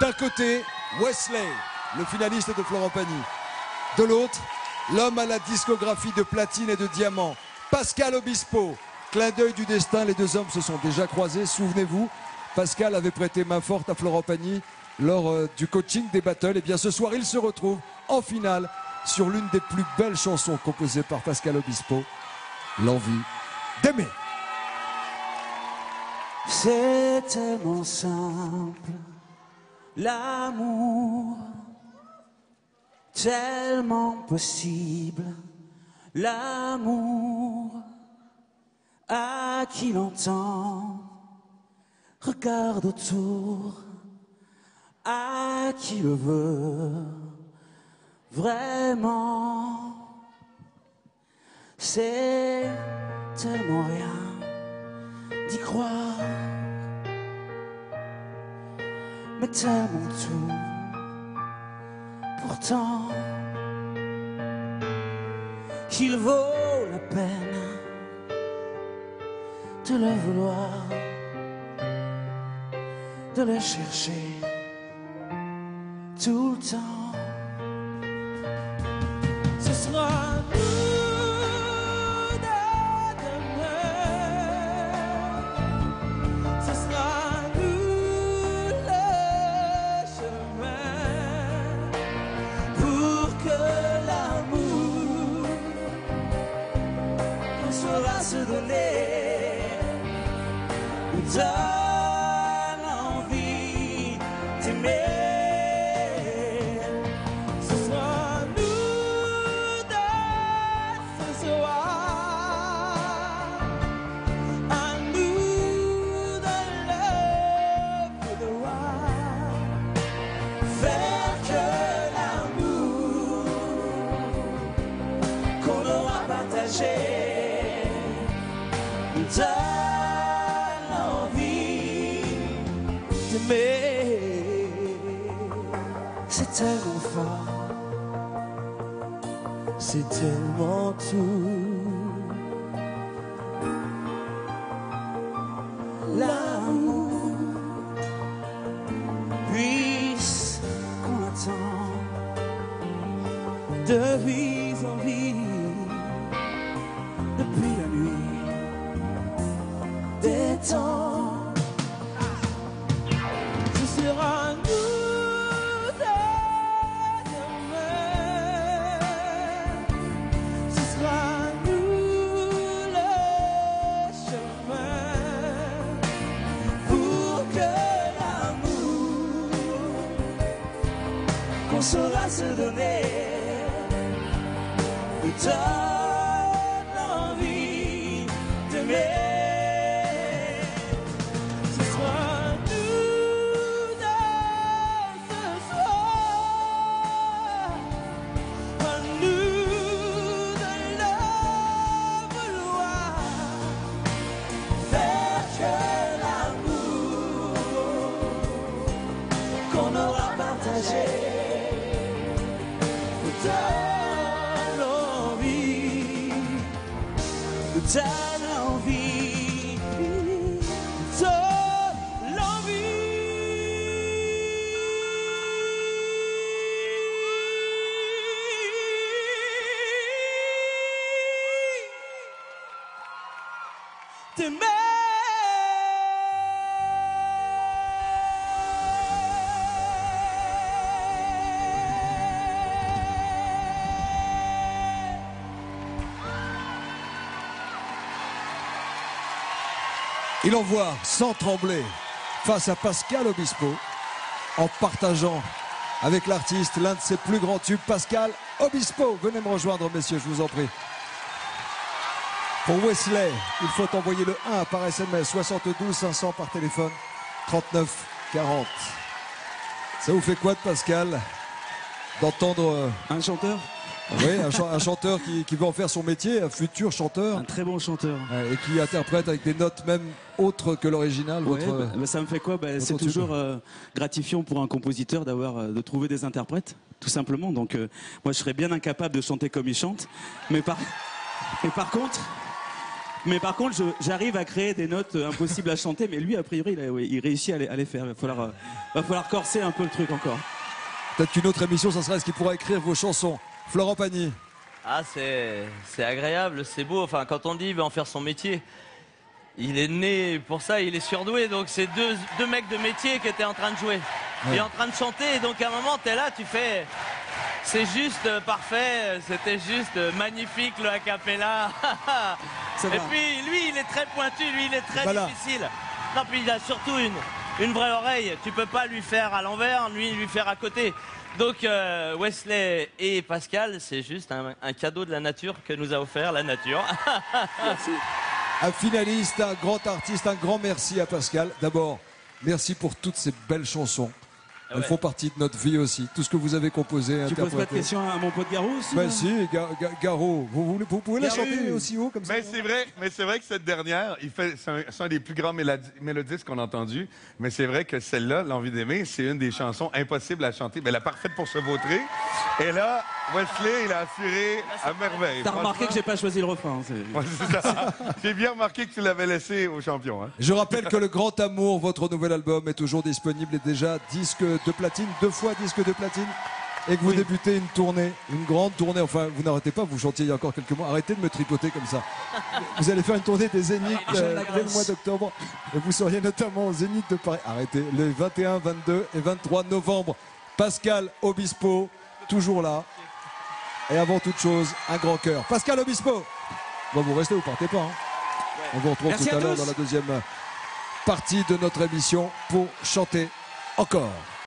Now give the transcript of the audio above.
D'un côté, Wesley, le finaliste de Florent Pagny. De l'autre, l'homme à la discographie de platine et de diamant, Pascal Obispo. Clin d'œil du destin, les deux hommes se sont déjà croisés, souvenez-vous. Pascal avait prêté main forte à Florent Pagny lors du coaching des battles. Et bien ce soir, ils se retrouvent en finale sur l'une des plus belles chansons composées par Pascal Obispo, L'envie d'aimer. C'est tellement simple, l'amour, tellement possible, l'amour, à qui l'entend, regarde autour, à qui le veut, vraiment, c'est tellement rien d'y croire, mais tellement tout, pourtant, qu'il vaut la peine de le vouloir, de le chercher tout le temps. Ce sera nous de demain, ce sera nous le chemin pour que l'amour qu'on saura se donner nous donne envie d'aimer. Nous donne envie d'aimer. C'est tellement fort, c'est tellement tout. L'amour, puisqu'on attend de vie en vie. Depuis la nuit des temps, ce sera nous de demain, ce sera nous le chemin pour que l'amour qu'on saura se donner nous donne qu'on aura partagé, nous donne envie, nous donne envie, nous donne l'envie. T'aimer. Il envoie sans trembler face à Pascal Obispo en partageant avec l'artiste l'un de ses plus grands tubes. Pascal Obispo, venez me rejoindre messieurs, je vous en prie. Pour Wesley, il faut envoyer le 1 par SMS, 72 500 par téléphone, 39 40. Ça vous fait quoi de Pascal d'entendre un chanteur? Oui, un chanteur qui veut en faire son métier, un futur chanteur. Un très bon chanteur. Et qui interprète avec des notes même autres que l'original. Ouais, ça me fait quoi? C'est toujours gratifiant pour un compositeur de trouver des interprètes, tout simplement. Donc moi je serais bien incapable de chanter comme il chante. Mais par contre, Mais par contre, j'arrive à créer des notes impossibles à chanter, mais lui, a priori, il réussit à les faire. Va falloir corser un peu le truc encore. Peut-être qu'une autre émission, ça sera ce qui pourra écrire vos chansons. Florent Pagny. Ah, c'est agréable, c'est beau. Enfin, quand on dit il va en faire son métier, il est né pour ça, il est surdoué. Donc, c'est deux mecs de métier qui étaient en train de jouer. Ouais. Et en train de chanter. Et donc, à un moment, t'es là, tu fais... C'est juste parfait, c'était juste magnifique le a cappella. Et puis lui il est très pointu, lui il est très difficile. Non, puis il a surtout une vraie oreille, tu peux pas lui faire à l'envers, lui faire à côté. Donc Wesley et Pascal, c'est juste un cadeau de la nature que nous a offert la nature. Merci. Un finaliste, un grand artiste, un grand merci à Pascal. D'abord, merci pour toutes ces belles chansons. Elles font partie de notre vie aussi. Tout ce que vous avez composé, tu poses pas de questions à mon pote Garou aussi? Ben si, Garou, vous pouvez la chanter aussi haut comme ça. Mais c'est vrai que cette dernière, c'est un des plus grands mélodistes qu'on a entendu. Mais c'est vrai que celle-là, L'Envie d'aimer, c'est une des chansons impossibles à chanter. Mais elle est parfaite pour se vautrer. Et là, Wesley, il a assuré à merveille. T'as remarqué que j'ai pas choisi le refrain. J'ai bien remarqué que tu l'avais laissé aux champions. Hein. Je rappelle que Le Grand Amour, votre nouvel album, est toujours disponible et déjà disque de platine, 2 fois disque de platine. Et que vous débutez une tournée, une grande tournée. Enfin, vous n'arrêtez pas, vous chantiez il y a encore quelques mois. Arrêtez de me tripoter comme ça. Vous allez faire une tournée des Zéniths dès le mois d'octobre. Et vous seriez notamment au Zénith de Paris. Arrêtez, les 21, 22 et 23 novembre. Pascal Obispo, toujours là. Et avant toute chose, un grand cœur. Pascal Obispo. Bon, vous restez, vous partez pas. Hein. On vous retrouve tout à l'heure dans la deuxième partie de notre émission pour chanter encore.